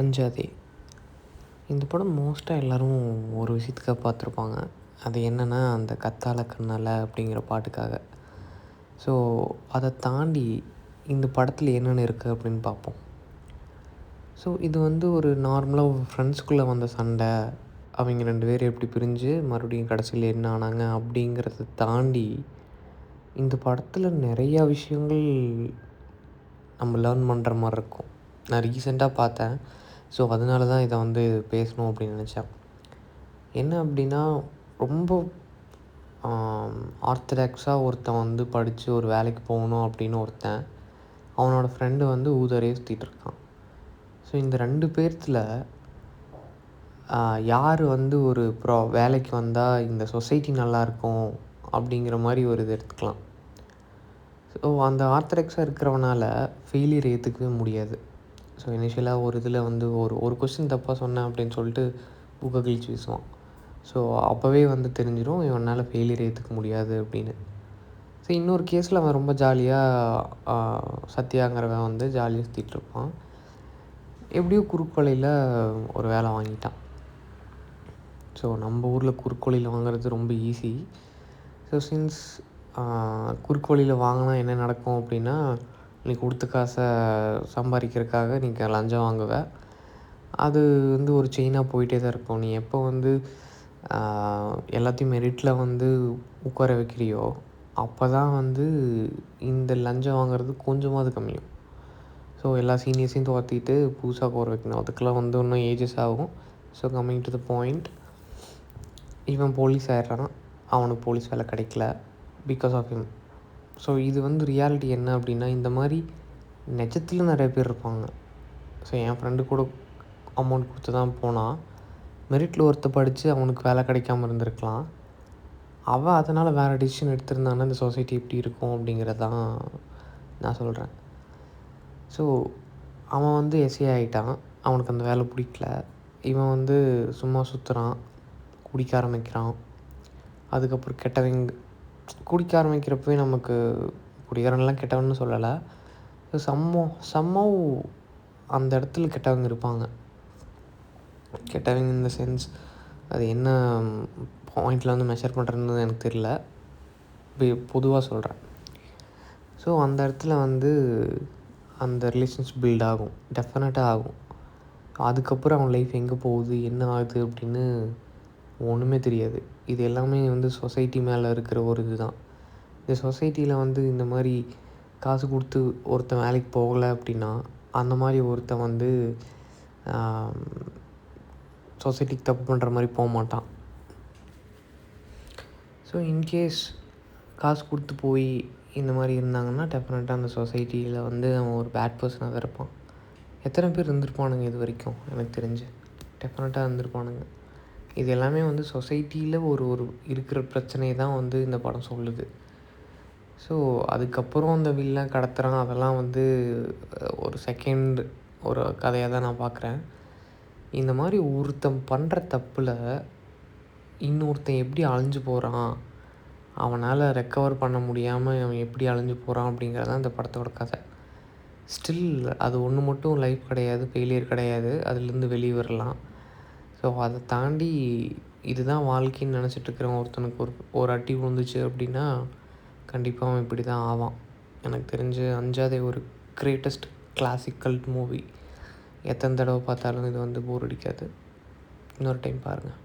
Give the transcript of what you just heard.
அஞ்சாதே. இந்த படம் மோஸ்ட்டாக எல்லோரும் ஒரு விஷயத்துக்காக பார்த்துருப்பாங்க. அது என்னென்னா, அந்த கத்தால கண்ணால அப்படிங்கிற பாட்டுக்காக. ஸோ அதை தாண்டி இந்த படத்தில் என்னென்ன இருக்குது அப்படின்னு பார்ப்போம். ஸோ இது வந்து ஒரு நார்மலாக ஃப்ரெண்ட்ஸ்குள்ளே வந்த சண்டை, அவங்க 2 பேர் எப்படி பிரிஞ்சு மறுபடியும் கடைசியில் என்ன ஆனாங்க அப்படிங்கிறத தாண்டி, இந்த படத்தில் நிறையா விஷயங்கள் நம்ம லேர்ன் பண்ணுற மாதிரி இருக்கும். நான் ரீசெண்டாக பார்த்தேன். ஸோ அதனால தான் இதை வந்து பேசணும் அப்படின்னு நினச்சேன். என்ன அப்படின்னா, ரொம்ப ஆர்த்தடாக்ஸாக ஒருத்தன் வந்து படித்து ஒரு வேலைக்கு போகணும் அப்படின்னு ஒருத்தன், அவனோட ஃப்ரெண்டு வந்து ஊதரையே சுற்றிட்டு இருக்கான். ஸோ இந்த 2 பேர்த்தில் யார் வந்து ஒரு வேலைக்கு வந்தால் இந்த சொசைட்டி நல்லாயிருக்கும் அப்படிங்கிற மாதிரி ஒரு இது எடுத்துக்கலாம். ஸோ அந்த ஆர்த்தடாக்ஸாக இருக்கிறவனால் ஃபெயிலியர் ஏற்றுக்கவே முடியாது. ஸோ இனிஷியலாக ஒரு இதில் வந்து ஒரு கொஸ்டின் தப்பாக சொன்னேன் அப்படின்னு சொல்லிட்டு புக்கை கிழிச்சு வீசுவான். ஸோ அப்போவே வந்து தெரிஞ்சிடும் இவனால் ஃபெயிலியர் ஏற்றுக்க முடியாது அப்படின்னு. ஸோ இன்னொரு கேஸில் அவன் ரொம்ப ஜாலியாக சத்யாங்கிறவன் வந்து ஜாலியாக சுற்றிட்டுருப்பான். எப்படியோ குறுக்கோலையில் ஒரு வேலை வாங்கிட்டான். ஸோ நம்ம ஊரில் குறுக்கோலையில் வாங்குறது ரொம்ப ஈஸி. ஸோ சின்ஸ் குறுக்கோலையில் வாங்கினா என்ன நடக்கும் அப்படின்னா, நீ கொடுத்த காசை சம்பாதிக்கிறதுக்காக நீ லஞ்சம் வாங்குவ. அது வந்து ஒரு செயினாக போயிட்டே தான் இருக்கும். நீ எப்போ வந்து எல்லாத்தையும் மெரிட்டில் வந்து உட்கார வைக்கிறியோ, அப்போ தான் வந்து இந்த லஞ்சம் வாங்குறது கொஞ்சமாவது கம்மியும். ஸோ எல்லா சீனியர்ஸையும் துரத்திட்டு புதுசாக உட்கார வைக்கணும். அதுக்கெல்லாம் வந்து இன்னும் ஏஜஸ் ஆகும். So coming to the point, இவன் போலீஸ் ஆகிடுறான். அவனுக்கு போலீஸ் வேலை கிடைக்கல பிகாஸ் ஆஃப் ஹிம். ஸோ இது வந்து ரியாலிட்டி என்ன அப்படின்னா, இந்த மாதிரி நிஜத்தில் நிறைய பேர் இருப்பாங்க. ஸோ என் ஃப்ரெண்டு கூட அமௌண்ட் கொடுத்து தான் போனான். மெரிட்டில் ஒருத்தர் படித்து அவனுக்கு வேலை கிடைக்காம இருந்திருக்கலாம். அவன் அதனால் வேறு டிசிஷன் எடுத்திருந்தான்னா இந்த சொசைட்டி எப்படி இருக்கும் அப்படிங்கிறதான் நான் சொல்கிறேன். ஸோ அவன் வந்து எஸ்ஏ ஆகிட்டான். அவனுக்கு அந்த வேலை பிடிக்கல. இவன் வந்து சும்மா சுற்றுறான், குடிக்க ஆரம்பிக்கிறான். அதுக்கப்புறம் கெட்டவங்க குடிக்க ஆரம்பிக்கிறப்பவே நமக்கு குடிகாரன்லாம் கெட்டவன்னு சொல்லலை. ஸோ சம்மவ் அந்த இடத்துல கெட்டவங்க இருப்பாங்க. கெட்டவங்க இன் த சென்ஸ், அது என்ன பாயிண்டில் வந்து மெஷர் பண்ணுறதுன்னு எனக்கு தெரியல. பொதுவாக சொல்கிறேன். ஸோ அந்த இடத்துல வந்து அந்த ரிலேஷன்ஷிப் பில்ட் ஆகும், டெஃபினட்டாக ஆகும். அதுக்கப்புறம் அவன் லைஃப் எங்கே போகுது, என்ன ஆகுது அப்படின்னு ஒன்றுமே தெரியாது. இது எல்லாமே வந்து சொசைட்டி மேலே இருக்கிற ஒரு இது தான். இந்த சொசைட்டியில் வந்து இந்த மாதிரி காசு கொடுத்து ஒருத்தன் வேலைக்கு போகலை அப்படின்னா, அந்த மாதிரி ஒருத்தன் வந்து சொசைட்டிக்கு தப்பு பண்ணுற மாதிரி போக மாட்டான். ஸோ இன்கேஸ் காசு கொடுத்து போய் இந்த மாதிரி இருந்தாங்கன்னா, டெஃபினட்டாக அந்த சொசைட்டியில் வந்து அவன் ஒரு பேட் பர்சனாக தான் இருப்பான். எத்தனை பேர் இருந்திருப்பானுங்க இது வரைக்கும் எனக்கு தெரிஞ்சு? டெஃபினட்டாக இருந்திருப்பானுங்க. இது எல்லாமே வந்து சொசைட்டியில் ஒரு இருக்கிற பிரச்சனையை தான் வந்து இந்த படம் சொல்லுது. ஸோ அதுக்கப்புறம் அந்த வில்லன் கடத்துகிறான், அதெல்லாம் வந்து ஒரு செகண்ட் ஒரு கதையாக தான் நான் பார்க்குறேன். இந்த மாதிரி ஒருத்தன் பண்ணுற தப்பில் இன்னொருத்தன் எப்படி அழிஞ்சு போகிறான், அவனால் ரெக்கவர் பண்ண முடியாமல் அவன் எப்படி அழிஞ்சு போகிறான் அப்படிங்கிறது தான் இந்த படத்தோட கதை. ஸ்டில் அது ஒன்று மட்டும் லைஃப் கிடையாது, ஃபெயிலியர் கிடையாது, அதுலேருந்து வெளியே வரலாம். ஸோ அதை தாண்டி இதுதான் வாழ்க்கைன்னு நினச்சிட்ருக்கிறவன் ஒருத்தனுக்கு ஒரு அடி விழுந்துச்சு அப்படின்னா கண்டிப்பாக அவன் இப்படி தான் ஆவான். எனக்கு தெரிஞ்சு அஞ்சாதே ஒரு கிரேட்டஸ்ட் கிளாசிக்கல் மூவி. எத்தனை தடவை பார்த்தாலும் இது வந்து போர் அடிக்காது. இன்னொரு டைம் பாருங்கள்.